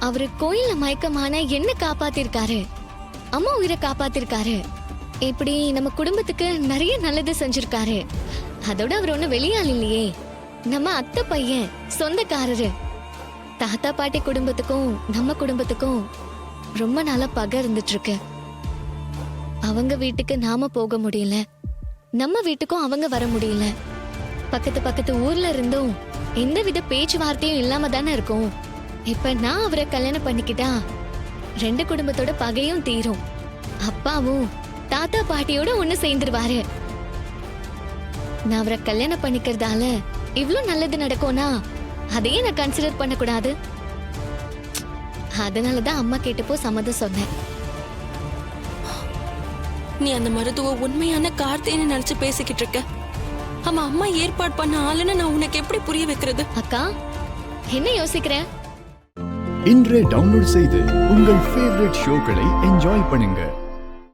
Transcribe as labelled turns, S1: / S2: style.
S1: அவரு கோயில்ல மயக்கமான என்ன காப்பாத்திருக்காரு, அம்மா உயிரை காப்பாத்திருக்காரு. இப்படி நம்ம குடும்பத்துக்கு நிறைய நல்லது செஞ்சிருக்காரு. அதோட அவர் ஒண்ணு வெளியாள் இல்லையே, நம்ம அத்தை பையன், சொந்தக்காரரு. தாத்தா பாட்டி குடும்பத்துக்கும் நம்ம குடும்பத்துக்கும் ரொம்ப நாளா பகை இருந்துட்டு இருக்கு. அவங்க வீட்டுக்கு நாம போக முடியல, நம்ம வீட்டுக்கும் அவங்க வர முடியல. பக்கத்து பக்கத்து ஊர்ல இருந்தும் எந்தவித பேச்சுவார்த்தையும் இல்லாம தானே இருக்கும். இப்ப நான் அவரை கல்யாணம் பண்ணிக்கிட்டா 2 குடும்பத்தோட பகையும் தீரும். அப்பாவும் தாத்தா பாட்டியோட ஒண்ணு சேர்ந்துருவாரு. நான் அவரை கல்யாணம் பண்ணிக்கிறதால இவ்ளோ நல்லது நடக்கும்னா அதையே நான் கன்சிடர் பண்ண கூடாது. அதனாலதான் அம்மா கேட்டப்போ சம்மதம் சொன்னேன்.
S2: நீ அந்த மருத்துவ உண்மையான கார்த்தின்னு நினைச்சு பேசிக்கிட்டு இருக்க. ஆமா, அம்மா ஏற்பாடு பண்ண ஆளுன்னு நான் உனக்கு எப்படி புரிய வைக்கிறது?
S1: அக்கா, என்ன யோசிக்கிற?
S3: இன்றே டவுன்லோட் செய்து உங்கள் ஃபேவரட் ஷோக்களை என்ஜாய் பண்ணுங்க.